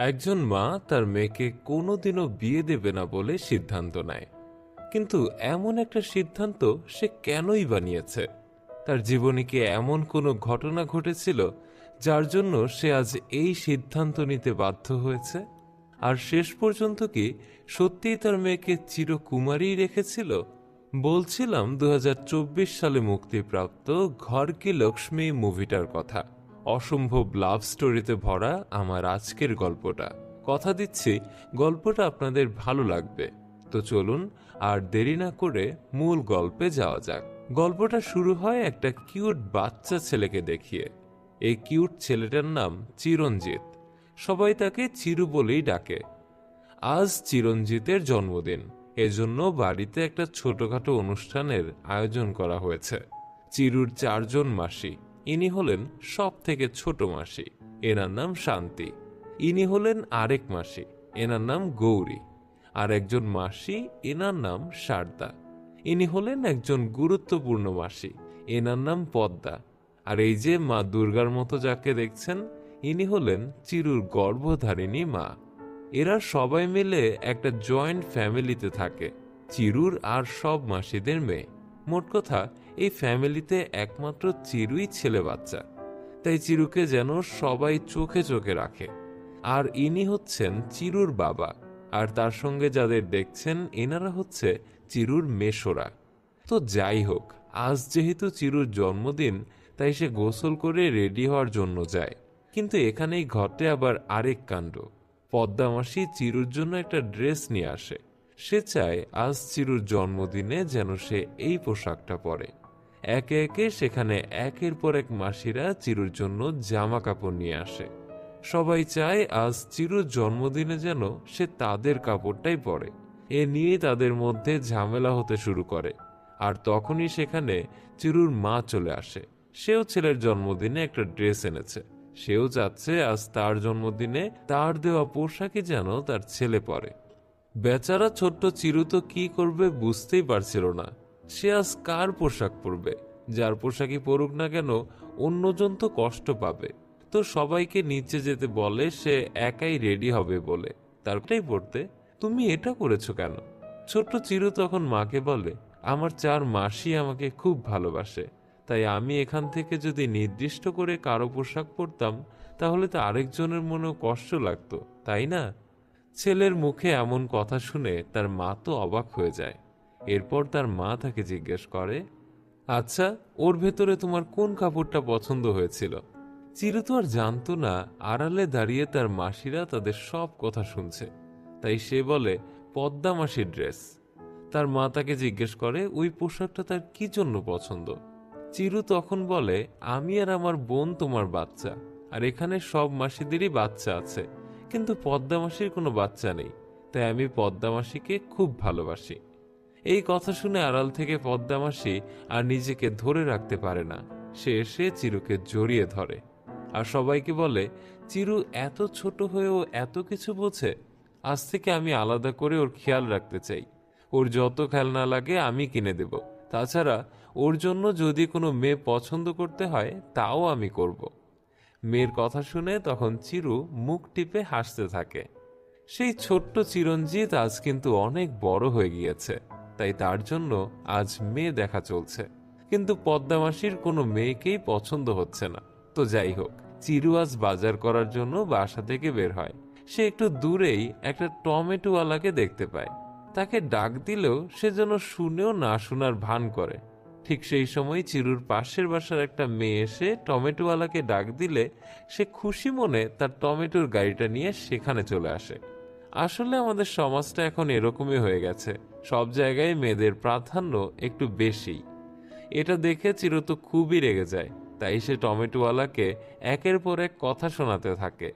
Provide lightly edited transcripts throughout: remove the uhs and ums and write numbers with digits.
একজন মা তার মেয়েকে কোনোদিনও বিয়ে দেবে না বলে সিদ্ধান্ত নেয়। কিন্তু এমন একটা সিদ্ধান্ত সে কেনই বানিয়েছে? তার জীবনে কি এমন কোনো ঘটনা ঘটেছিল যার জন্য সে আজ এই সিদ্ধান্ত নিতে বাধ্য হয়েছে? আর শেষ পর্যন্ত কি সত্যিই তার মেয়েকে চিরকুমারী রেখেছিল? বলছিলাম 2024 সালে মুক্তিপ্রাপ্ত ঘর কি লক্ষ্মী মুভিটার কথা। অসম্ভব লাভ স্টোরিতে ভরা আমার আজকের গল্পটা। কথা দিচ্ছি গল্পটা আপনাদের ভালো লাগবে। তো চলুন আর দেরি না করে মূল গল্পে যাওয়া যাক। গল্পটা শুরু হয় একটা কিউট বাচ্চা ছেলেকে দেখিয়ে। এই কিউট ছেলেটার নাম চিরঞ্জিত। সবাই তাকে চিরু বলেই ডাকে। আজ চিরঞ্জিতের জন্মদিন, এজন্য বাড়িতে একটা ছোটখাটো অনুষ্ঠানের আয়োজন করা হয়েছে। চিরুর 4জন মাসি। ইনি হলেন সব থেকে ছোট মাসি, এনার নাম শান্তি। ইনি হলেন আরেক মাসি, এনার নাম গৌরী। আর একজন মাসি, এনার নাম শারদা। ইনি হলেন একজন গুরুত্বপূর্ণ মাসি, এনার নাম পদ্মা। আর এই যে মা দুর্গার মতো যাকে দেখছেন, ইনি হলেন চিরুর গর্ভধারিণী মা। এরা সবাই মিলে একটা জয়েন্ট ফ্যামিলিতে থাকে, চিরুর আর সব মাসিদের মেয়ে। মোট কথা, এই ফ্যামিলিতে একমাত্র চিরুই ছেলে বাচ্চা, তাই চিরুকে যেন সবাই চোখে চোখে রাখে। আর ইনি হচ্ছেন চিরুর বাবা, আর তার সঙ্গে যাদের দেখছেন এনারা হচ্ছে চিরুর মেশোরা। তো যাই হোক, আজ যেহেতু চিরুর জন্মদিন, তাই সে গোসল করে রেডি হওয়ার জন্য যায়। কিন্তু এখানেই ঘটে আবার আরেক কাণ্ড। পদ্মা মাসি চিরুর জন্য একটা ড্রেস নিয়ে আসে। সে চায় আজ চিরুর জন্মদিনে যেন সে এই পোশাকটা পরে। একে একে সেখানে একের পর এক মাসিরা চিরুর জন্য জামা কাপড় নিয়ে আসে। সবাই চায় আজ চিরুর জন্মদিনে যেন সে তাদের কাপড়টাই পরে। এ নিয়ে তাদের মধ্যে ঝামেলা হতে শুরু করে। আর তখনই সেখানে চিরুর মা চলে আসে। সেও ছেলের জন্মদিনে একটা ড্রেস এনেছে। সেও চাচ্ছে আজ তার জন্মদিনে তার দেওয়া পোশাকই যেন তার ছেলে পরে। বেচারা ছোট্ট চিরু তো কি করবে বুঝতেই পারছিল না। সে আজ কার পোশাক পরবে? যার পোশাকই পরুক না কেন, অন্যজন তো কষ্ট পাবে। তো সবাইকে নিচে যেতে বলে, সে একাই রেডি হবে বলে। তারটাই পড়তে, তুমি এটা করেছো কেন? ছোট্ট চিরু তখন মাকে বলে, আমার 4 মাসই আমাকে খুব ভালোবাসে, তাই আমি এখান থেকে যদি নির্দিষ্ট করে কারো পোশাক পরতাম, তাহলে তো আরেকজনের মনেও কষ্ট লাগতো, তাই না? ছেলের মুখে এমন কথা শুনে তার মা তো অবাক হয়ে যায়। এরপর তার মা তাকে জিজ্ঞেস করে, আচ্ছা, ওর ভেতরে তোমার কোন কাপড়টা পছন্দ হয়েছিল? চিরু তো আর জানতো না আড়ালে দাঁড়িয়ে তার মাসিরা তাদের সব কথা শুনছে। তাই সে বলে, পদ্মা মাসির ড্রেস। তার মা তাকে জিজ্ঞেস করে ওই পোশাকটা তার কি জন্য পছন্দ। চিরু তখন বলে, আমি আর আমার বোন তোমার বাচ্চা, আর এখানে সব মাসিদেরই বাচ্চা আছে, কিন্তু পদ্মা মাসির কোনো বাচ্চা নেই, তাই আমি পদ্মা মাসিকে খুব ভালোবাসি। এই কথা শুনে আড়াল থেকে পদ্মা মাসি আর নিজেকে ধরে রাখতে পারে না। সে এসে চিরুকে জড়িয়ে ধরে আর সবাইকে বলে, চিরু এত ছোট হয়েও এত কিছু বোঝে। আজ থেকে আমি আলাদা করে ওর খেয়াল রাখতে চাই। ওর যত খেলনা লাগে আমি কিনে দেব। তাছাড়া ওর জন্য যদি কোনো মেয়ে পছন্দ করতে হয়, তাও আমি করব। মেয়ের কথা শুনে তখন চিরু মুখ টিপে হাসতে থাকে। সেই ছোট্ট চিরঞ্জিত আজ কিন্তু অনেক বড় হয়ে গিয়েছে, তাই তার জন্য আজ মেয়ে দেখা চলছে। কিন্তু পদ্মা মাসির কোনো মেয়েকেই পছন্দ হচ্ছে না। তো যাই হোক, চিরু আজ বাজার করার জন্য বাসা থেকে বের হয়। সে একটু দূরেই একটা টমেটোওয়ালাকে দেখতে পায়। তাকে ডাক দিলেও সে যেন শুনেও না শোনার ভান করে। ঠিক সেই সময় চিরুর পাশের বাসার একটা মেয়ে এসে টমেটোওয়ালাকে ডাক দিলে সে খুশি মনে তার টমেটোর গাড়িটা নিয়ে সেখানে চলে আসে। আসলে আমাদের সমাজটা এখন এরকমই হয়ে গেছে, সব জায়গায় মেয়েদের প্রাধান্য একটু বেশি। এটা দেখে চিরু তো খুবই রেগে যায়। তাই সে টমেটোওয়ালাকে একের পর এক কথা শোনাতে থাকে।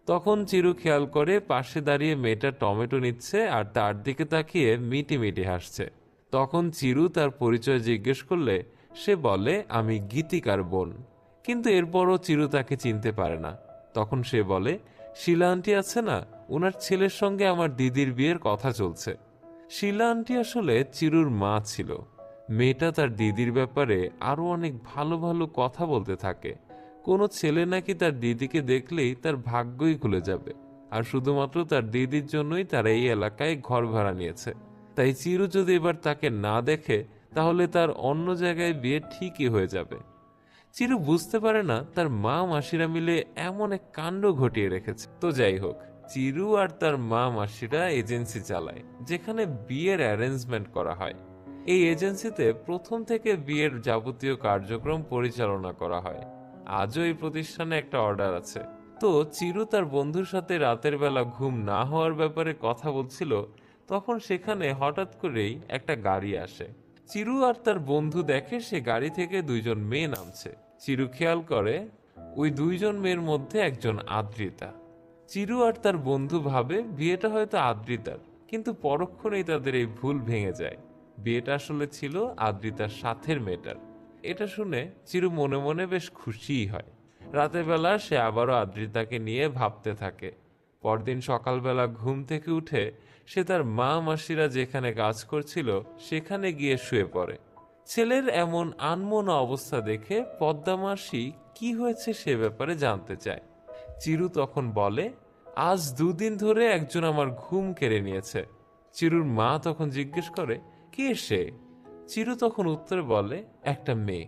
তখন চিরু খেয়াল করে পাশে দাঁড়িয়ে মেয়েটা টমেটো নিচ্ছে আর তার দিকে তাকিয়ে মিটি মিটি হাসছে। তখন চিরু তার পরিচয় জিজ্ঞেস করলে সে বলে, আমি গীতিকার বোন। কিন্তু এরপরও চিরু তাকে চিনতে পারে না। তখন সে বলে, শিলা আন্টি আছে না, ওনার ছেলের সঙ্গে আমার দিদির বিয়ের কথা চলছে। শিলা আন্টি আসলে চিরুর মা ছিল। মেয়েটা তার দিদির ব্যাপারে আরো অনেক ভালো ভালো কথা বলতে থাকে। কোনো ছেলে নাকি তার দিদিকে দেখলেই তার ভাগ্যই খুলে যাবে। আর শুধুমাত্র তার দিদির জন্যই তারা এই এলাকায় ঘর ভাড়া নিয়েছে। তাই চিরু যদি এবার তাকে না দেখে তাহলে তার অন্য জায়গায় বিয়ে ঠিকই হয়ে যাবে। চিরু বুঝতে পারে না তার মা মাসিরা মিলে এমন এক কাণ্ড ঘটিয়ে রেখেছে। তো যাই হোক, চিরু আর তার মা মাসিরা এজেন্সি চালায় যেখানে বিয়ের অ্যারেঞ্জমেন্ট করা হয়। এই এজেন্সিতে প্রথম থেকে বিয়ের যাবতীয় কার্যক্রম পরিচালনা করা হয়। আজও এই প্রতিষ্ঠানে একটা অর্ডার আছে। তো চিরু তার বন্ধুর সাথে রাতের বেলা ঘুম না হওয়ার ব্যাপারে কথা বলছিল, তখন সেখানে হঠাৎ করেই একটা গাড়ি আসে। চিরু আর তার বন্ধু দেখে সে গাড়ি থেকে দুইজন মেয়ে নামছে। চিরু খেয়াল করে ওই দুইজন মেয়ের মধ্যে একজন আদ্রিতা। চিরু আর তার বন্ধু ভাবে বিয়েটা হয়তো আদ্রিতার, কিন্তু পরক্ষণেই তাদের এই ভুল ভেঙে যায়। বিয়েটা আসলে ছিল আদ্রিতার সাথের মেয়েটার। এটা শুনে চিরু মনে মনে বেশ খুশিই হয়। রাতের বেলা সে আবারও আদ্রিতাকে নিয়ে ভাবতে থাকে। পরদিন সকালবেলা ঘুম থেকে উঠে সে তার মা মাসিরা যেখানে কাজ করছিল সেখানে গিয়ে শুয়ে পড়ে। ছেলের এমন আনমনা অবস্থা দেখে পদ্মা মাসি কি হয়েছে সে ব্যাপারে জানতে চায়। চিরু তখন বলে, আজ 2 দিন ধরে একজন আমার ঘুম কেড়ে নিয়েছে। চিরুর মা তখন জিজ্ঞেস করে, কে সে? চিরু তখন উত্তরে বলে, একটা মেয়ে।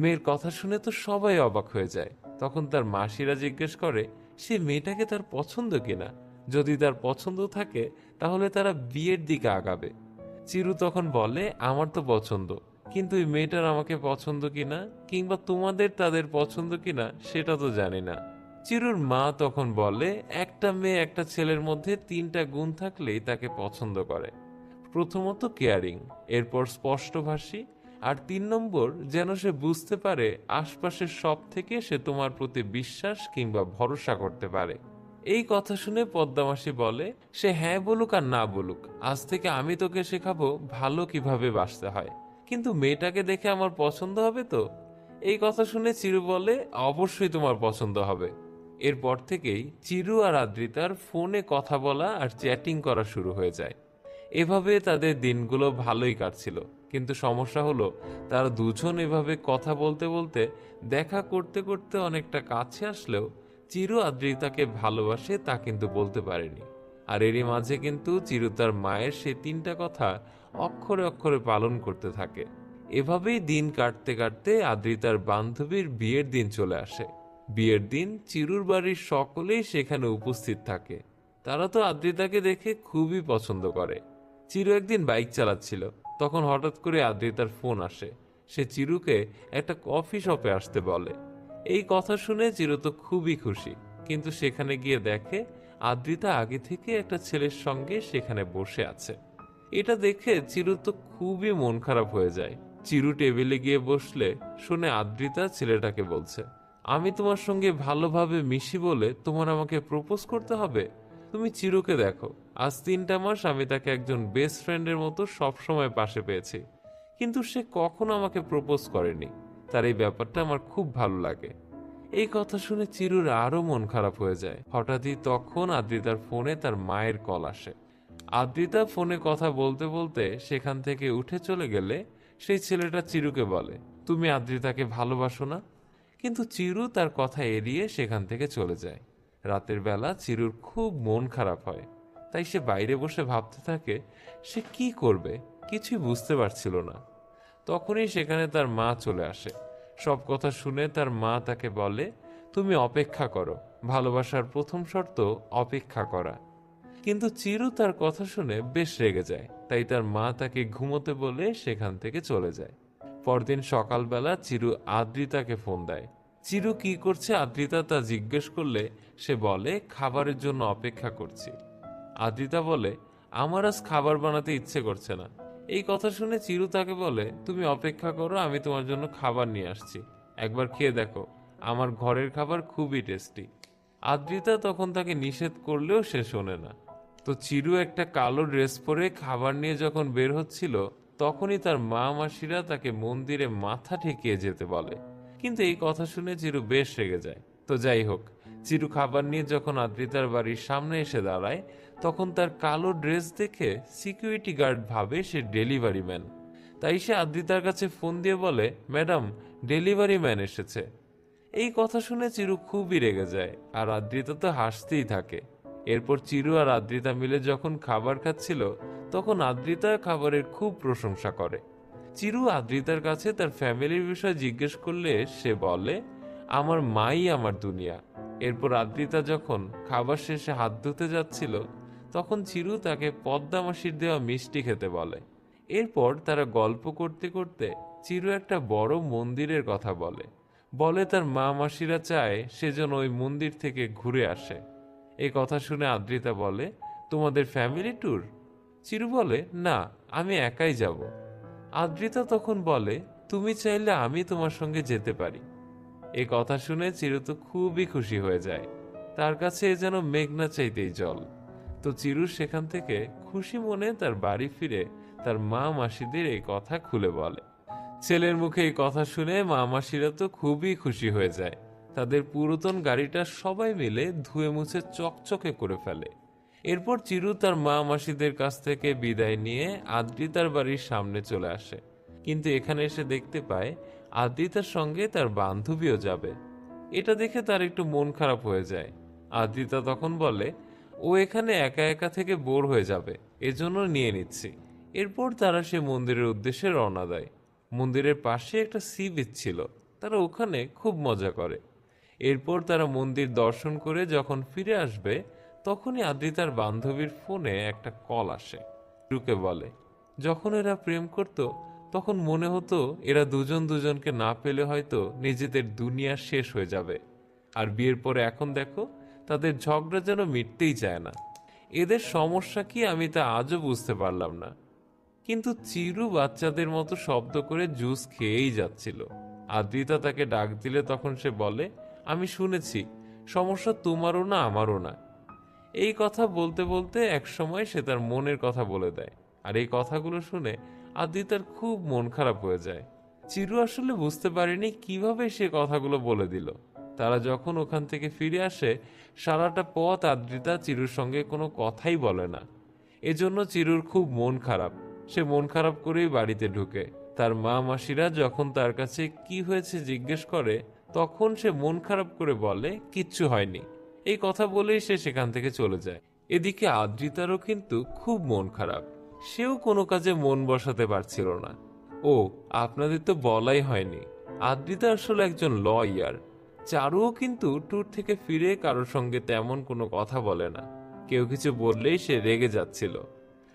মেয়ের কথা শুনে তো সবাই অবাক হয়ে যায়। তখন তার মাসিরা জিজ্ঞেস করে সে মেয়েটাকে তার পছন্দ কিনা। যদি তার পছন্দ থাকে তাহলে তারা বিয়ের দিকে আগাবে। চিরু তখন বলে, আমার তো পছন্দ, কিন্তু এই মেয়েটার আমাকে পছন্দ কিনা কিংবা তোমাদের তাদের পছন্দ কিনা সেটা তো জানি না। চিরুর মা তখন বলে, একটা মেয়ে একটা ছেলের মধ্যে 3টা গুণ থাকলেই তাকে পছন্দ করে। প্রথমত কেয়ারিং, এরপর স্পষ্টভাষী, আর 3 নম্বর যেন সে বুঝতে পারে আশপাশের সব থেকে সে তোমার প্রতি বিশ্বাস কিংবা ভরসা করতে পারে। এই কথা শুনে পদ্মামাসি বলে, সে হ্যাঁ বলুক আর না বলুক, আজ থেকে আমি তোকে শেখাবো ভালো কিভাবে বাসতে হয়। কিন্তু মেয়েটাকে দেখে আমার পছন্দ হবে তো? এই কথা শুনে চিরু বলে, অবশ্যই তোমার পছন্দ হবে। এরপর থেকেই চিরু আর আদ্রিতার ফোনে কথা বলা আর চ্যাটিং করা শুরু হয়ে যায়। এভাবে তাদের দিনগুলো ভালোই কাটছিল। কিন্তু সমস্যা হলো, তারা দুজন এভাবে কথা বলতে বলতে দেখা করতে করতে অনেকটা কাছে আসলেও চিরু আদ্রিতাকে ভালোবাসে তা কিন্তু বলতে পারেনি। আর এরই মাঝে কিন্তু চিরু তার মায়ের সেই 3টা কথা অক্ষরে অক্ষরে পালন করতে থাকে। এভাবেই দিন কাটতে কাটতে আদ্রিতার বান্ধবীর বিয়ের দিন চলে আসে। বিয়ের দিন চিরুর বাড়ির সকলেই সেখানে উপস্থিত থাকে। তারা তো আদ্রিতাকে দেখে খুবই পছন্দ করে। চিরু একদিন বাইক চালাচ্ছিল, তখন হঠাৎ করে আদ্রিতার ফোন আসে। সে চিরুকে একটা কফি শপে আসতে বলে। এই কথা শুনে চিরু তো খুবই খুশি, কিন্তু সেখানে গিয়ে দেখে আদ্রিতা আগে থেকে একটা ছেলের সঙ্গে সেখানে বসে আছে। এটা দেখে চিরু তো খুবই মন খারাপ হয়ে যায়। চিরু টেবিলে গিয়ে বসলে শুনে আদ্রিতা ছেলেটাকে বলছে, আমি তোমার সঙ্গে ভালোভাবে মিশি বলে তোমার আমাকে প্রপোজ করতে হবে? তুমি চিরুকে দেখো, আজ 3টা মাস আমি তাকে একজন বেস্ট ফ্রেন্ডের মতো সবসময় পাশে পেয়েছি, কিন্তু সে কখনো আমাকে প্রপোজ করেনি। তার এই ব্যাপারটা আমার খুব ভালো লাগে। এই কথা শুনে চিরুর আরো মন খারাপ হয়ে যায়। হঠাৎই তখন আদ্রিতার ফোনে তার মায়ের কল আসে। আদ্রিতা ফোনে কথা বলতে বলতে সেখান থেকে উঠে চলে গেলে সেই ছেলেটা চিরুকে বলে, তুমি আদ্রিতাকে ভালোবাসো না? কিন্তু চিরু তার কথা এড়িয়ে সেখান থেকে চলে যায়। রাতের বেলা চিরুর খুব মন খারাপ হয়, তাই সে বাইরে বসে ভাবতে থাকে সে কি করবে, কিছুই বুঝতে পারছিল না। তখনই সেখানে তার মা চলে আসে। সব কথা শুনে তার মা তাকে বলে, তুমি অপেক্ষা করো, ভালোবাসার প্রথম শর্ত অপেক্ষা করা। কিন্তু চিরু তার কথা শুনে বেশ রেগে যায়, তাই তার মা তাকে ঘুমোতে বলে সেখান থেকে চলে যায়। পরদিন সকালবেলা চিরু আদ্রিতাকে ফোন দেয়। চিরু কি করছে আদ্রিতা তা জিজ্ঞেস করলে সে বলে, খাবারের জন্য অপেক্ষা করছি। আদ্রিতা বলে, আমার আজ খাবার বানাতে ইচ্ছে করছে না। এই কথা শুনে চিরু তাকে বলে, তুমি অপেক্ষা করো, আমি তোমার জন্য খাবার নিয়ে আসছি, একবার খেয়ে দেখো, আমার ঘরের খাবার খুবই টেস্টি। আদ্রিতা তখন তাকে নিষেধ করলেও সে শোনে না। তো চিরু একটা কালো ড্রেস পরে খাবার নিয়ে যখন বের হচ্ছিল, তখনই তার মা মাসিরা তাকে মন্দিরে মাথা ঠেকিয়ে যেতে বলে। কিন্তু এই কথা শুনে চিরু বেশ রেগে যায়। তো যাই হোক, চিরু খাবার নিয়ে যখন আদ্রিতার বাড়ির সামনে এসে দাঁড়ায়, তখন তার কালো ড্রেস দেখে সিকিউরিটি গার্ড ভাবে সে ডেলিভারি ম্যান। তাই সে আদ্রিতার কাছে ফোন দিয়ে বলে, ম্যাডাম, ডেলিভারি ম্যান এসেছে। এই কথা শুনে চিরু খুবই রেগে যায়, আর আদ্রিতা তো হাসতেই থাকে। এরপর চিরু আর আদ্রিতা মিলে যখন খাবার খাচ্ছিল তখন আদ্রিতা খাবারের খুব প্রশংসা করে। চিরু আদ্রিতার কাছে তার ফ্যামিলির বিষয়ে জিজ্ঞেস করলে সে বলে, আমার মাই আমার দুনিয়া। এরপর আদ্রিতা যখন খাবার শেষে হাত ধুতে যাচ্ছিল তখন চিরু তাকে পদ্মা মাসির দেওয়া মিষ্টি খেতে বলে। এরপর তারা গল্প করতে করতে চিরু একটা বড় মন্দিরের কথা বলে। বলে তার মা মাসিরা চায় সে যেন ওই মন্দির থেকে ঘুরে আসে। এই কথা শুনে আদ্রিতা বলে, তোমাদের ফ্যামিলি ট্যুর? চিরু বলে, না, আমি একাই যাব। আদ্রিতা তখন বলে, তুমি চাইলে আমি তোমার সঙ্গে যেতে পারি। এই কথা শুনে চিরু তো খুবই খুশি হয়ে যায়। তার কাছে এ যেন মেঘনা চাইতেই জল। তো চিরু সেখান থেকে খুশি মনে তার বাড়ি ফিরে তার মা মাসিদের এই কথা খুলে বলে। ছেলের মুখে এই কথা শুনে মা মাসিরা তো খুবই খুশি হয়ে যায়। তাদের পুরাতন গাড়িটা সবাই মিলে ধুয়ে মুছে চকচকে করে ফেলে। এরপর চিরু তার মা মাসিদের কাছ থেকে বিদায় নিয়ে আদ্রিতার বাড়ির সামনে চলে আসে। কিন্তু এখানে এসে দেখতে পায় আদ্রিতার সঙ্গে তার বান্ধবীও যাবে। এটা দেখে তার একটু মন খারাপ হয়ে যায়। আদ্রিতা তখন বলে, ও এখানে একা একা থেকে বোর হয়ে যাবে, এজন্য নিয়ে নিচ্ছি। এরপর তারা সে মন্দিরের উদ্দেশ্যে রওনা দেয়। মন্দিরের পাশে একটা সি বিচ ছিল, তারা ওখানে খুব মজা করে। এরপর তারা মন্দির দর্শন করে যখন ফিরে আসবে তখনই আদ্রিতার বান্ধবীর ফোনে একটা কল আসে। চিরুকে বলে, যখন এরা প্রেম করত তখন মনে হতো এরা দুজন দুজনকে না পেলে হয়তো নিজেদের দুনিয়া শেষ হয়ে যাবে, আর বিয়ের পরে এখন দেখো তাদের ঝগড়া যেন মিটতেই চায় না। এদের সমস্যা কি আমি তা আজও বুঝতে পারলাম না। কিন্তু চিরু বাচ্চাদের মতো শব্দ করে জুস খেয়েই যাচ্ছিল। আদ্রিতা তাকে ডাক দিলে তখন সে বলে, আমি শুনেছি সমস্যা তোমারও না আমারও না। এই কথা বলতে বলতে এক সময় সে তার মনের কথা বলে দেয়। আর এই কথাগুলো শুনে আদ্রিতার খুব মন খারাপ হয়ে যায়। চিরু আসলে বুঝতে পারেনি কিভাবে সে কথাগুলো বলে দিল। তারা যখন ওখান থেকে ফিরে আসে সারাটা পথ আদ্রিতা চিরুর সঙ্গে কোনো কথাই বলে না। এজন্য চিরুর খুব মন খারাপ। সে মন খারাপ করেই বাড়িতে ঢুকে। তার মা মাসিরা যখন তার কাছে কি হয়েছে জিজ্ঞেস করে তখন সে মন খারাপ করে বলে, কিচ্ছু হয়নি। এই কথা বলেই সে সেখান থেকে চলে যায়। এদিকে আদ্রিতারও কিন্তু খুব মন খারাপ। সেও কোনো কাজে মন বসাতে পারছিল না। ও, আপনাদের তো বলাই হয়নি, আদ্রিতা আসলে একজন লয়ার। চারুও কিন্তু ট্যুর থেকে ফিরে কারোর সঙ্গে তেমন কোনো কথা বলে না। কেউ কিছু বললেই সে রেগে যাচ্ছিল।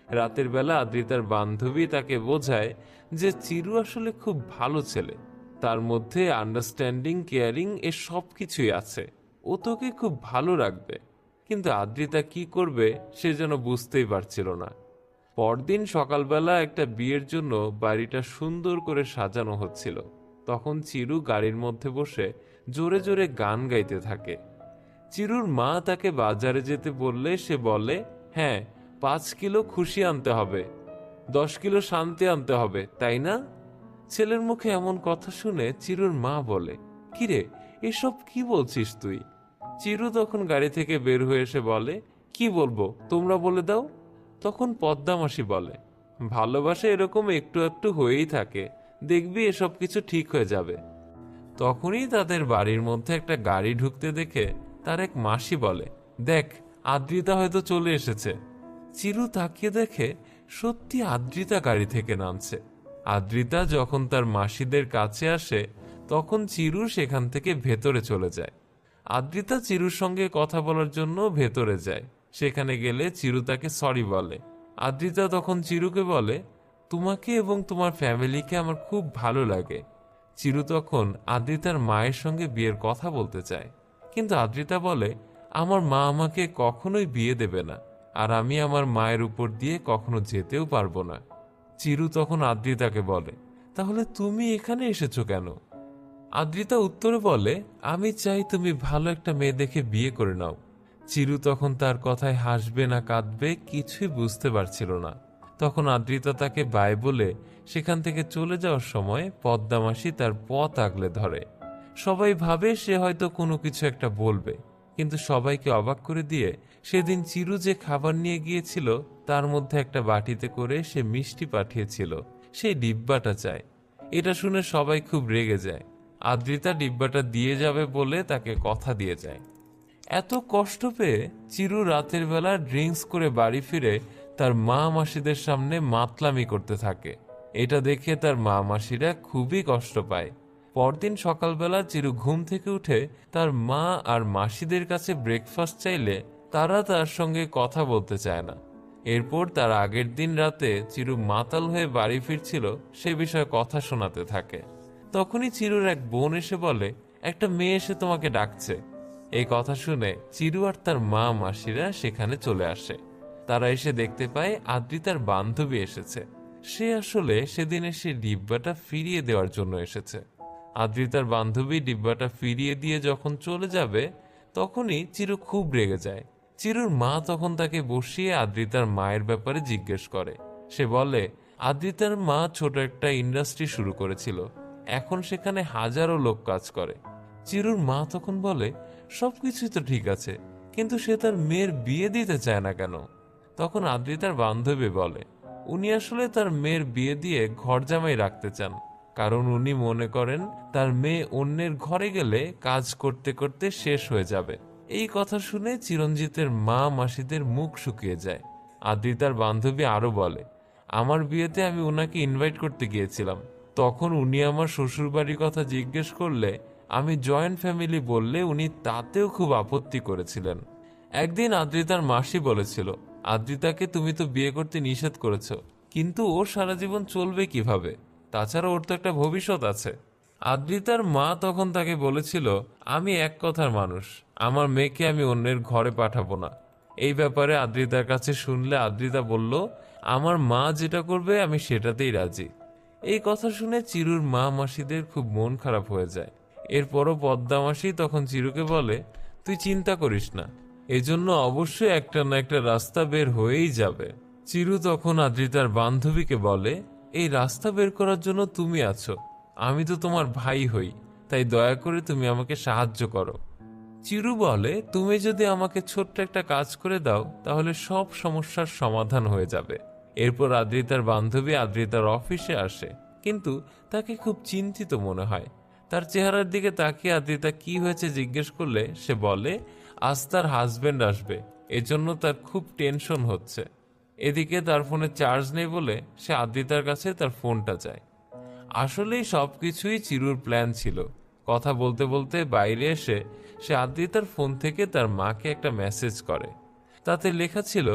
রাতের বেলা আদ্রিতার বান্ধবী তাকে বোঝায় যে চিরু আসলে খুব ভালো ছেলে, তার মধ্যে আন্ডারস্ট্যান্ডিং, কেয়ারিং এ সব কিছুই আছে, ও তোকে খুব ভালো রাখবে। কিন্তু আদ্রিতা কি করবে সে যেন বুঝতেই পারছিল না। পরদিন সকালবেলা একটা বিয়ের জন্য বাড়িটা সুন্দর করে সাজানো হচ্ছিল। তখন চিরু গাড়ির মধ্যে বসে জোরে জোরে গান গাইতে থাকে। চিরুর মা তাকে বাজারে যেতে বললে সে বলে, হ্যাঁ, 5 কিলো খুশি আনতে হবে, 10 কিলো শান্তি আনতে হবে, তাই না? ছেলের মুখে এমন কথা শুনে চিরুর মা বলে, কিরে, এসব কি বলছিস তুই? চিরু তখন গাড়ি থেকে বের হয়ে এসে বলে, কি বলবো তোমরা বলে দাও। তখন পদ্মা মাসি বলে, ভালোবাসা এরকম একটু একটু হয়েই থাকে, দেখবি এসব কিছু ঠিক হয়ে যাবে। তখনই তাদের বাড়ির মধ্যে একটা গাড়ি ঢুকতে দেখে তার এক মাসি বলে, দেখ, আদ্রিতা হয়তো চলে এসেছে। চিরু তাকিয়ে দেখে সত্যি আদ্রিতা গাড়ি থেকে নামছে। আদ্রিতা যখন তার মাসিদের কাছে আসে তখন চিরু সেখান থেকে ভেতরে চলে যায়। আদ্রিতা চিরুর সঙ্গে কথা বলার জন্য ভেতরে যায়। সেখানে গেলে চিরু তাকে সরি বলে। আদ্রিতা তখন চিরুকে বলে, তোমাকে এবং তোমার ফ্যামিলিকে আমার খুব ভালো লাগে। চিরু তখন আদ্রিতার মায়ের সঙ্গে বিয়ের কথা বলতে চায়, কিন্তু আদ্রিতা বলে, আমার মা আমাকে কখনোই বিয়ে দেবে না, আর আমি আমার মায়ের উপর দিয়ে কখনো যেতেও পারবো না। চিরু তখন আদ্রিতাকে বলে, তাহলে তুমি এখানে এসেছো কেন? আদ্রিতা উত্তরে বলে, আমি চাই তুমি ভালো একটা মেয়ে দেখে বিয়ে করে নাও। চিরু তখন তার কথায় হাসবে না কাঁদবে কিছুই বুঝতে পারছিল না। তখন আদ্রিতা তাকে বাই বলে সেখান থেকে চলে যাওয়ার সময় পদ্মা মাসি তার পথ আগলে ধরে। সবাই ভাবে সে হয়তো কোনো কিছু একটা বলবে, কিন্তু সবাইকে অবাক করে দিয়ে সেদিন চিরু যে খাবার নিয়ে গিয়েছিল তার মধ্যে একটা বাটিতে করে সে মিষ্টি পাঠিয়েছিল, সেই ডিব্বাটা চায়। এটা শুনে সবাই খুব রেগে যায়। আদ্রিতা ডিব্বাটা দিয়ে যাবে বলে তাকে কথা দিয়ে যায়। এত কষ্ট পেয়ে চিরু রাতের বেলা ড্রিঙ্কস করে বাড়ি ফিরে তার মা মাসিদের সামনে মাতলামি করতে থাকে। এটা দেখে তার মা মাসিরা খুবই কষ্ট পায়। পরদিন সকালবেলা চিরু ঘুম থেকে উঠে তার মা আর মাসিদের কাছে ব্রেকফাস্ট চাইলে তারা তার সঙ্গে কথা বলতে চায় না। এরপর তার আগের দিন রাতে চিরু মাতাল হয়ে বাড়ি ফিরছিল সে বিষয়ে কথা শোনাতে থাকে। তখনই চিরুর এক বোন এসে বলে, একটা মেয়ে এসে তোমাকে ডাকছে। এই কথা শুনে চিরু আর তার মা মাসিরা সেখানে চলে আসে। তারা এসে দেখতে পায় আদ্রিতার বান্ধবী এসেছে। সে আসলে সেদিন এসে ডিব্বাটা ফিরিয়ে দেওয়ার জন্য এসেছে। আদ্রিতার বান্ধবী ডিব্বাটা ফিরিয়ে দিয়ে যখন চলে যাবে তখনই চিরু খুব রেগে যায়। চিরুর মা তখন তাকে বসিয়ে আদ্রিতার মায়ের ব্যাপারে জিজ্ঞেস করে। সে বলে, আদ্রিতার মা ছোট একটা ইন্ডাস্ট্রি শুরু করেছিল, এখন সেখানে হাজারো লোক কাজ করে। চিরুর মা তখন বলে, সবকিছুই তো ঠিক আছে, কিন্তু সে তার মেয়ের বিয়ে দিতে চায় না কেন? তখন আদ্রিতার বান্ধবী বলে, উনি আসলে তার মেয়ের বিয়ে দিয়ে ঘর জামাই রাখতে চান, কারণ উনি মনে করেন তার মেয়ে অন্যের ঘরে গেলে কাজ করতে করতে শেষ হয়ে যাবে। এই কথা শুনে চিরঞ্জিতের মা মাসিদের মুখ শুকিয়ে যায়। আদ্রিতার বান্ধবী আরো বলে, আমার বিয়েতে আমি ওনাকে ইনভাইট করতে গিয়েছিলাম, তখন উনি আমার শ্বশুর বাড়ির কথা জিজ্ঞেস করলে আমি জয়েন্ট ফ্যামিলি বললে উনি তাতেও খুব আপত্তি করেছিলেন। একদিন আদ্রিতার মাসি বলেছিল, আদ্রিতাকে তুমি তো বিয়ে করতে নিষেধ করেছ, কিন্তু ও সারা জীবন চলবে কিভাবে? তাছাড়া ওর তো একটা ভবিষ্যৎ আছে। আদ্রিতার মা তখন তাকে বলেছিল, আমি এক কথার মানুষ, আমার মেয়েকে আমি অন্যের ঘরে পাঠাবো না। এই ব্যাপারে আদ্রিতার কাছে শুনলে আদ্রিতা বলল, আমার মা যেটা করবে আমি সেটাতেই রাজি। এই কথা শুনে চিরুর মা মাসিদের খুব মন খারাপ হয়ে যায়। এরপরও পদ্মা মাসি তখন চিরুকে বলে, তুই চিন্তা করিস না, এজন্য অবশ্যই একটা না একটা রাস্তা বের হয়েই যাবে। চিরু তখন আদ্রিতার বান্ধবীকে বলে, এই রাস্তা বের করার জন্য তুমি আছো, আমি তো তোমার ভাই হই, তাই দয়া করে তুমি আমাকে সাহায্য করো। চিরু বলে, তুমি যদি আমাকে ছোট্ট একটা কাজ করে দাও তাহলে সব সমস্যার সমাধান হয়ে যাবে। এরপর আদ্রিতার বান্ধবী আদ্রিতার অফিসে আসে, কিন্তু তাকে খুব চিন্তিত মনে হয়। তার চেহারার দিকে তাকিয়ে আদ্রিতা কি হয়েছে জিজ্ঞেস করলে সে বলে, আজ তার হাজবেন্ড আসবে, এজন্য তার খুব টেনশন হচ্ছে। এদিকে তার ফোনে চার্জ নেই বলে সে আদ্রিতার কাছে তার ফোনটা চায়। আসলেই সবকিছুই চিরুর প্ল্যান ছিল। কথা বলতে বলতে বাইরে এসে সে আদ্রিতার ফোন থেকে তার মাকে একটা মেসেজ করে। তাতে লেখা ছিল,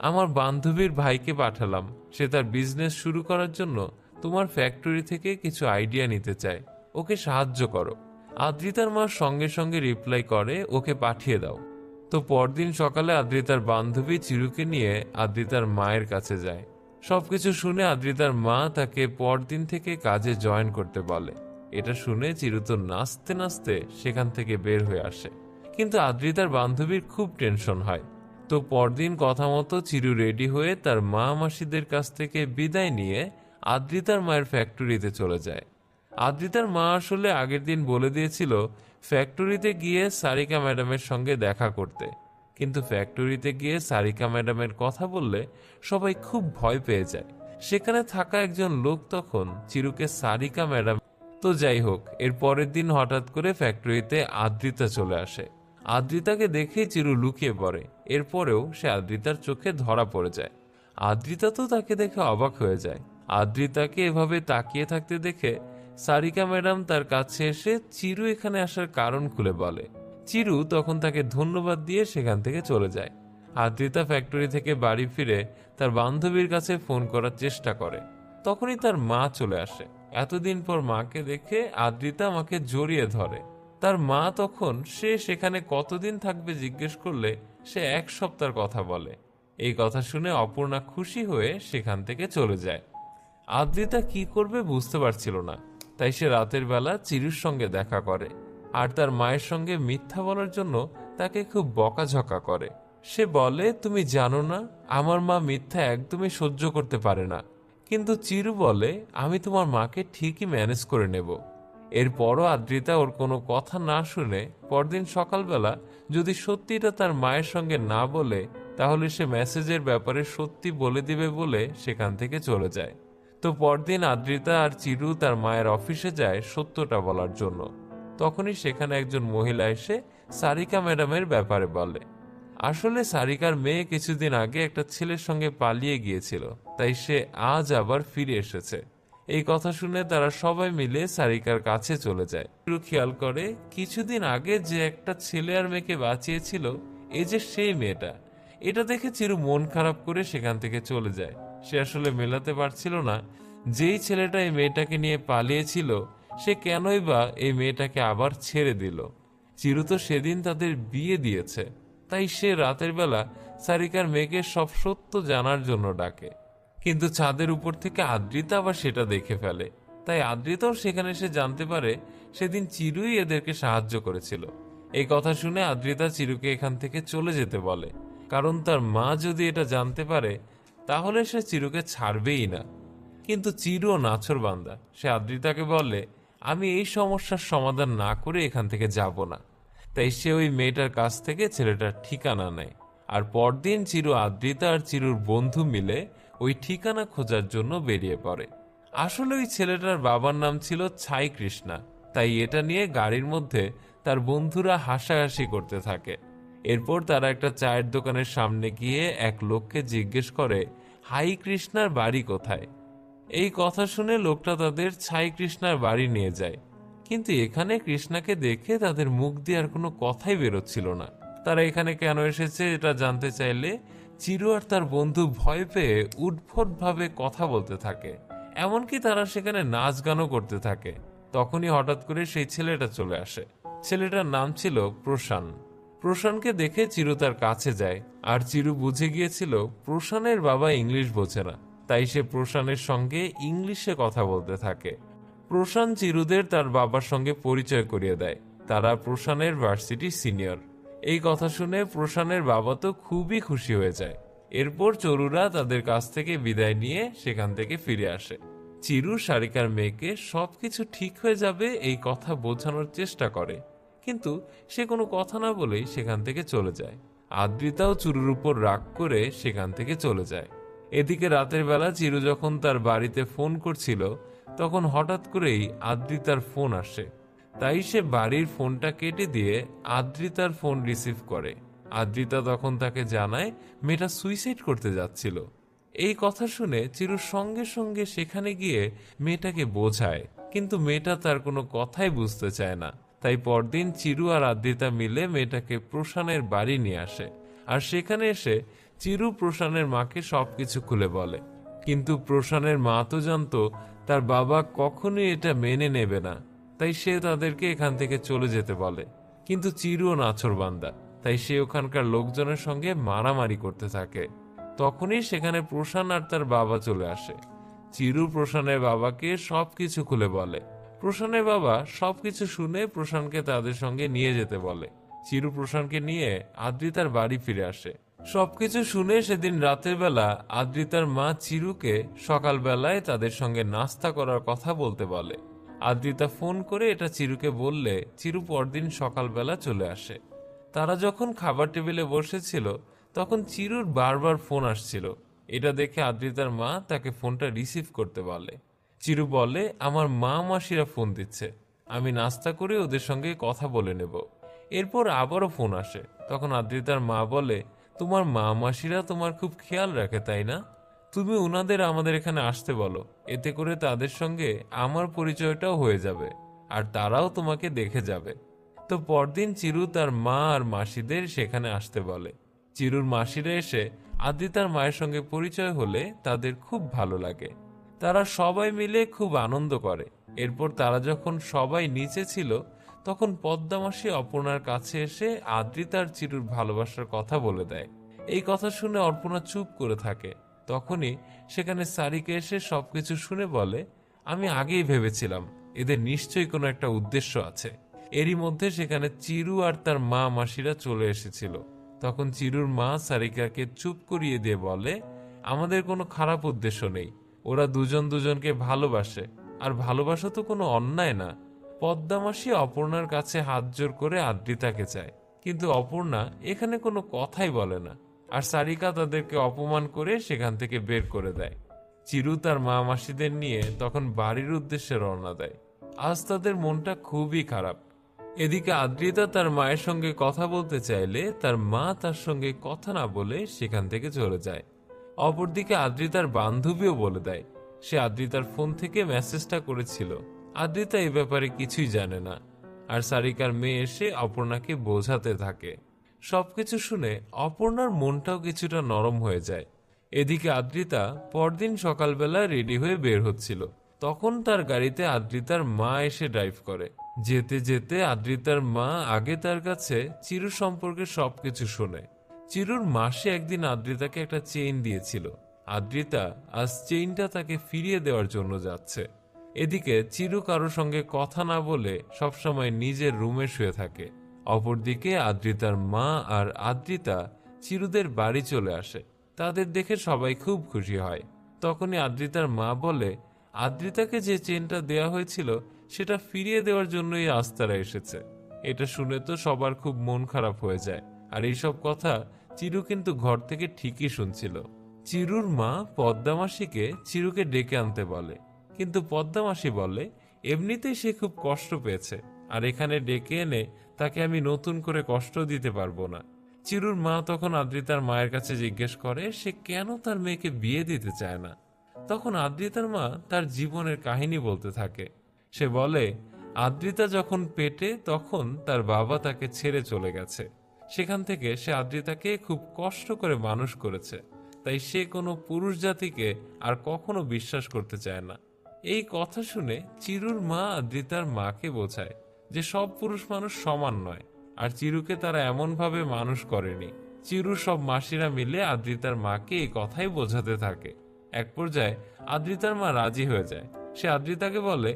আমার বান্ধবীর ভাইকে পাঠালাম, সে তার বিজনেস শুরু করার জন্য তোমার ফ্যাক্টরি থেকে কিছু আইডিয়া নিতে চায়, ওকে সাহায্য করো। আদ্রিতার মা সঙ্গে সঙ্গে রিপ্লাই করে, ওকে পাঠিয়ে দাও। তো পরদিন সকালে আদ্রিতার বান্ধবী চিরুকে নিয়ে আদ্রিতার মায়ের কাছে যায়। সবকিছু শুনে আদ্রিতার মা তাকে পরদিন থেকে কাজে জয়েন করতে বলে। এটা শুনে চিরু তো নাচতে নাচতে সেখান থেকে বের হয়ে আসে, কিন্তু আদ্রিতার বান্ধবীর খুব টেনশন হয়। তো পরদিন কথা মতো চিরু রেডি হয়ে তার মা মাসিদের কাছ থেকে বিদায় নিয়ে আদ্রিতার মায়ের ফ্যাক্টরিতে চলে যায়। আদ্রিতার মা আসলে আগের দিন বলে দিয়েছিল ফ্যাক্টরিতে গিয়ে সারিকা ম্যাডামের সঙ্গে দেখা করতে, কিন্তু ফ্যাক্টরিতে গিয়ে সারিকা ম্যাডামের কথা বললে সবাই খুব ভয় পেয়ে যায়। সেখানে থাকা একজন লোক তখন চিরুকে সারিকা ম্যাডাম। তো যাই হোক, এর পরের দিন হঠাৎ করে ফ্যাক্টরিতে আদ্রিতা চলে আসে। আদ্রিতাকে দেখে চিরু লুকিয়ে পড়ে। এরপরেও সে আদ্রিতার চোখে ধরা পড়ে যায়। আদ্রিতা তো তাকে দেখে অবাক হয়ে যায়। আদ্রিতাকে এভাবে তাকিয়ে থাকতে দেখে সারিকা ম্যাডাম তার কাছে এসে চিরু এখানে আসার কারণ খুলে বলে। চিরু তখন তাকে ধন্যবাদ দিয়ে সেখান থেকে চলে যায়। আদ্রিতা ফ্যাক্টরি থেকে বাড়ি ফিরে তার বান্ধবীর কাছে ফোন করার চেষ্টা করে, তখনই তার মা চলে আসে। এতদিন পর মাকে দেখে আদ্রিতা মাকে জড়িয়ে ধরে। তার মা তখন সে সেখানে কতদিন থাকবে জিজ্ঞেস করলে সে 1 সপ্তাহের কথা বলে। এই কথা শুনে অপর্ণা খুশি হয়ে সেখান থেকে চলে যায়। আদ্রিতা কি করবে বুঝতে পারছিল না, তাই সে রাতের বেলা চিরুর সঙ্গে দেখা করে আর তার মায়ের সঙ্গে মিথ্যা বলার জন্য তাকে খুব বকাঝকা করে। সে বলে, তুমি জানো না আমার মা মিথ্যা একদমই সহ্য করতে পারে না। কিন্তু চিরু বলে, আমি তোমার মাকে ঠিকই ম্যানেজ করে নেব। এরপরও আদ্রিতা ওর কোনো কথা না শুনে পরদিন সকালবেলা যদি সত্যিটা তার মায়ের সঙ্গে না বলে তাহলে সে মেসেজের ব্যাপারে সত্যি বলে দিবে বলে সেখান থেকে চলে যায়। তো পরদিন আদ্রিতা আর চিরু তার মায়ের অফিসে যায় সত্যটা বলার জন্য। তখনই সেখানে একজন মহিলা এসে সারিকা ম্যাডামের ব্যাপারে বলে। আসলে সারিকার মেয়ে কিছুদিন আগে একটা ছেলের সঙ্গে পালিয়ে গিয়েছিল, তাই সে আজ আবার ফিরে এসেছে। এই কথা শুনে তারা সবাই মিলে সারিকার কাছে চলে যায়। চিরু খেয়াল করে কিছুদিন আগে যে একটা ছেলে আর মেয়েকে বাঁচিয়েছিল, এই যে সেই মেয়েটা। এটা দেখে চিরু মন খারাপ করে সেখান থেকে চলে যায়। সে আসলে মেলাতে পারছিল না, যেই ছেলেটা এই মেয়েটাকে নিয়ে পালিয়েছিল সে কেনই বা এই মেয়েটাকে আবার ছেড়ে দিল। চিরু তো সেদিন তাদের বিয়ে দিয়েছে, তাই সে রাতের বেলা সারিকার মেয়েকে সব সত্য জানার জন্য ডাকে। কিন্তু ছাদের উপর থেকে আদ্রিতা আবার সেটা দেখে ফেলে, তাই আদ্রিতাও সেখানে এসে জানতে পারে সেদিন চিরুই এদেরকে সাহায্য করেছিল। এই কথা শুনে আদ্রিতা চিরুকে এখান থেকে চলে যেতে বলে, কারণ তার মা যদি এটা জানতে পারে তাহলে সে চিরুকে ছাড়বেই না। কিন্তু চিরুও নাছোড়বান্দা, সে আদ্রিতাকে বলে, আমি এই সমস্যার সমাধান না করে এখান থেকে যাব না। তাই সে ওই মেয়েটার কাছ থেকে ছেলেটার ঠিকানা নেয়। আর পরদিন চিরু, আদ্রিতা আর চিরুর বন্ধু মিলে ওই ঠিকানা খোঁজার জন্য বেরিয়ে পড়ে। আসলে ওই ছেলেটার বাবার নাম ছিল ছাই কৃষ্ণা, তাই এটা নিয়ে গাড়ির মধ্যে তার বন্ধুরা হাসাহাসি করতে থাকে। এরপর তারা একটা চায়ের দোকানের সামনে গিয়ে এক লোককে জিজ্ঞেস করে হাই কৃষ্ণার বাড়ি কোথায়। এই কথা শুনে লোকটা তাদের ছাই কৃষ্ণার বাড়ি নিয়ে যায়। কিন্তু এখানে কৃষ্ণাকে দেখে তাদের মুখ দিয়ে আর কোনো কথাই বেরোচ্ছিল না। তারা এখানে কেন এসেছে এটা জানতে চাইলে চিরু আর তার বন্ধু ভয় পেয়ে উদ্ভট ভাবে কথা বলতে থাকে, এমনকি তারা সেখানে নাচ গানও করতে থাকে। তখনই হঠাৎ করে সেই ছেলেটা চলে আসে। ছেলেটার নাম ছিল প্রশান। প্রশানকে দেখে চিরু তার কাছে যায়, আর চিরু বুঝে গিয়েছিল প্রশানের বাবা ইংলিশ বোঝে না, তাই সে প্রশানের সঙ্গে ইংলিশে কথা বলতে থাকে। প্রশান চিরুদের তার বাবার সঙ্গে পরিচয় করিয়ে দেয়, তারা প্রশানের ভার্সিটি সিনিয়র। এই কথা শুনে প্রশানের বাবা তো খুবই খুশি হয়ে যায়। এরপর চরুরা তাদের কাছ থেকে বিদায় নিয়ে সেখান থেকে ফিরে আসে। চিরু সারিকার মেয়েকে সবকিছু ঠিক হয়ে যাবে এই কথা বোঝানোর চেষ্টা করে, কিন্তু সে কোনো কথা না বলেই সেখান থেকে চলে যায়। আদ্রিতাও চিরুর উপর রাগ করে সেখান থেকে চলে যায়। এদিকে রাতের বেলা চিরু যখন তার বাড়িতে ফোন করছিল, তখন হঠাৎ করেই আদ্রিতার ফোন আসে। তাই সে বাড়ির ফোনটা কেটে দিয়ে আদ্রিতার ফোন রিসিভ করে। আদ্রিতা তখন তাকে জানায় মেয়েটা সুইসাইড করতে যাচ্ছিল। এই কথা শুনে চিরু সঙ্গে সঙ্গে সেখানে গিয়ে মেয়েটাকে বোঝায়, কিন্তু মেয়েটা তার কোনো কথাই বুঝতে চায় না। তাই পরদিন চিরু আর আদ্রিতা মিলে মেয়েটাকে প্রশানের বাড়ি নিয়ে আসে। আর সেখানে এসে চিরু প্রশানের মাকে সবকিছু খুলে বলে। কিন্তু প্রশানের মা তো জানতো তার বাবা কখনোই এটা মেনে নেবে না, তাই সে তাদেরকে এখান থেকে চলে যেতে বলে। কিন্তু চিরুও নাছোড়বান্দা, তাই সে ওখানকার লোকজনের সঙ্গে মারামারি করতে থাকে। তখনই সেখানে প্রশান আর তার বাবা চলে আসে। চিরু প্রশানের বাবাকে সবকিছু খুলে বলে। প্রশানের বাবা সবকিছু শুনে প্রশানকে তাদের সঙ্গে নিয়ে যেতে বলে। চিরু প্রশানকে নিয়ে আদ্রিতার বাড়ি ফিরে আসে। সবকিছু শুনে সেদিন রাতের বেলা আদ্রিতার মা চিরুকে সকালবেলায় তাদের সঙ্গে নাস্তা করার কথা বলতে বলে। আদ্রিতা ফোন করে এটা চিরুকে বললে চিরু পরদিন সকালবেলা চলে আসে। তারা যখন খাবার টেবিলে বসেছিল তখন চিরুর বারবার ফোন আসছিল। এটা দেখে আদ্রিতার মা তাকে ফোনটা রিসিভ করতে বলে। চিরু বলে, আমার মা মাসিরা ফোন দিচ্ছে, আমি নাস্তা করে ওদের সঙ্গে কথা বলে নেব। এরপর আবারও ফোন আসে। তখন আদ্রিতার মা বলে, তোমার মা মাসিরা তোমার খুব খেয়াল রাখে তাই না? তুমি ওনাদের আমাদের এখানে আসতে বলো, এতে করে তাদের সঙ্গে আমার পরিচয়টাও হয়ে যাবে আর তারাও তোমাকে দেখে যাবে। তো পরদিন চিরু তার মা আর মাসিদের সেখানে আসতে বলে। চিরুর মাসিরা এসে আদ্রিতার মায়ের সঙ্গে পরিচয় হলে তাদের খুব ভালো লাগে। তারা সবাই মিলে খুব আনন্দ করে। এরপর তারা যখন সবাই নিচে ছিল তখন পদ্মামাসি অপর্ণার কাছে এসে আদ্রিতার চিরুর ভালোবাসার কথা বলে দেয়। এই কথা শুনে অর্পণা চুপ করে থাকে। তখনই সেখানে সারিকা এসে সবকিছু শুনে বলে, আমি আগেই ভেবেছিলাম এদের নিশ্চয়ই কোনো একটা উদ্দেশ্য আছে। এরই মধ্যে সেখানে চিরু আর তার মা মাসিরা চলে এসেছিল। তখন চিরুর মা সারিকাকে চুপ করিয়ে দিয়ে বলে, আমাদের কোনো খারাপ উদ্দেশ্য নেই, ওরা দুজন দুজনকে ভালোবাসে, আর ভালোবাসা তো কোনো অন্যায় না। পদ্মামাসি অপর্ণার কাছে হাত জোর করে আদ্রিতাকে চায়, কিন্তু অপর্ণা এখানে কোনো কথাই বলে না, আর সারিকা তাদেরকে অপমান করে সেখান থেকে বের করে দেয়। চিরু তার মা মাসিদের নিয়ে তখন বাড়ির উদ্দেশ্যে রওনা দেয়। আজ তাদের মনটা খুবই খারাপ। এদিকে আদ্রিতা তার মায়ের সঙ্গে কথা বলতে চাইলে তার মা তার সঙ্গে কথা না বলে সেখান থেকে চলে যায়। অপরদিকে আদ্রিতার বান্ধবীও বলে দেয় সে আদ্রিতার ফোন থেকে মেসেজটা করেছিল। আদ্রিতা এই ব্যাপারে কিছুই জানে না। আর সারিকার মেয়ে এসে অপর্ণাকে বোঝাতে থাকে। সবকিছু শুনে অপর্ণার মনটাও কিছুটা নরম হয়ে যায়। এদিকে আদ্রিতা পরদিন সকালবেলা রেডি হয়ে বের হচ্ছিল, তখন তার গাড়িতে আদ্রিতার মা এসে ড্রাইভ করে। যেতে যেতে আদ্রিতার মা আগে তার কাছে চিরু সম্পর্কে সবকিছু শোনে। চিরুর মাসে একদিন আদ্রিতাকে একটা চেইন দিয়েছিল। আদ্রিতা আজ চেইনটা তাকে ফিরিয়ে দেওয়ার জন্য যাচ্ছে। এদিকে চিরু কারোর সঙ্গে কথা না বলে সবসময় নিজের রুমে শুয়ে থাকে। অপরদিকে আদ্রিতার মা আর আদ্রিতা চিরুদের বাড়ি চলে আসে। তাদের দেখে সবাই খুব খুশি হয়। তখনই আদ্রিতার মা বলে আদ্রিতাকে যে চেনটা দেয়া হয়েছিল সেটা ফিরিয়ে দেওয়ার জন্যই আজ তারা এসেছে। এটা শুনে তো সবার খুব মন খারাপ হয়ে যায়। আর এইসব কথা চিরু কিন্তু ঘর থেকে ঠিকই শুনছিল। চিরুর মা পদ্মামাসিকে চিরুকে ডেকে আনতে বলে, কিন্তু পদ্মামাসি বলে এমনিতেই সে খুব কষ্ট পেয়েছে, আর এখানে ডেকে এনে তাকে আমি নতুন করে কষ্ট দিতে পারবো না। চিরুর মা তখন আদ্রিতার মায়ের কাছে জিজ্ঞেস করে সে কেন তার মেয়েকে বিয়ে দিতে চায় না। তখন আদ্রিতার মা তার জীবনের কাহিনী বলতে থাকে। সে বলে আদ্রিতা যখন পেটে তখন তার বাবা তাকে ছেড়ে চলে গেছে। সেখান থেকে সে আদ্রিতাকে খুব কষ্ট করে মানুষ করেছে, তাই সে কোনো পুরুষ জাতিকে আর কখনো বিশ্বাস করতে চায় না। এই কথা শুনে চিরুর মা আদ্রিতার মাকে বোঝায় যে সব পুরুষ মানুষ সমান নয়, আর চিরুকে তারা এমনভাবে মানুষ করেনি। চিরুর সব মাসিরা মিলে আদ্রিতার মাকে এই কথাই বোঝাতে থাকে। এক পর্যায়ে আদ্রিতার মা রাজি হয়ে যায়। সে আদ্রিতাকে বলে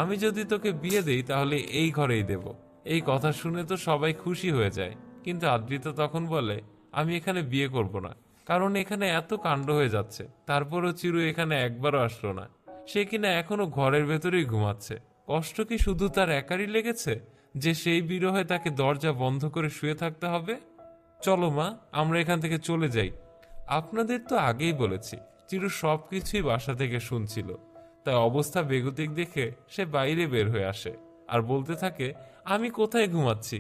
আমি যদি তোকে বিয়ে দেই তাহলে এই ঘরেই দেব। এই কথা শুনে তো সবাই খুশি হয়ে যায়, কিন্তু আদ্রিতা তখন বলে আমি এখানে বিয়ে করব না, কারণ এখানে এত কাণ্ড হয়ে যাচ্ছে। তারপরও চিরু এখানে একবারও আসলো না। সে কিনা এখনো ঘরের ভেতরেই ঘুমাচ্ছে। কষ্ট কি শুধু তার একারই লেগেছে যে সেই বিরহে তাকে দরজা বন্ধ করে শুয়ে থাকতে হবে? চলো মা, আমরা এখান থেকে চলে যাই। আপনাদের তো আগেই বলেছি চিরু সবকিছুই বাসা থেকে শুনছিল, তাই অবস্থা বেগতিক দেখে সে বাইরে বের হয়ে আসে আর বলতে থাকে আমি কোথায় ঘুমাচ্ছি?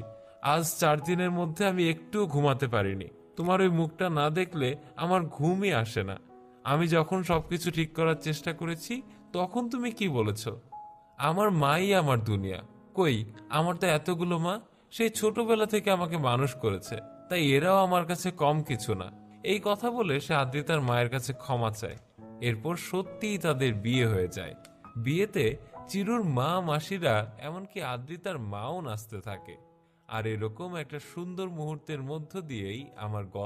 আজ 4 দিনের মধ্যে আমি একটুও ঘুমাতে পারিনি। তোমার ওই মুখটা না দেখলে আমার ঘুমই আসে না। আমি যখন সবকিছু ঠিক করার চেষ্টা করেছি তখন তুমি কি বলেছ? আমার মাই আমার দুনিয়া। কই, আমার তো এতগুলো মা, সেই ছোটবেলা থেকে আমাকে মানুষ করেছে, তাই এরাও আমার কাছে কম কিছু না। এই কথা বলে সে আদ্রিতার মায়ের কাছে ক্ষমা চায়। এরপর সত্যিই তাদের বিয়ে হয়ে যায়। বিয়েতে চিরুর মা মাসিরা এমনকি আদ্রিতার মাও নাচতে থাকে। আর এরকম একটা সুন্দর মুহূর্তের মধ্য দিয়েই আমার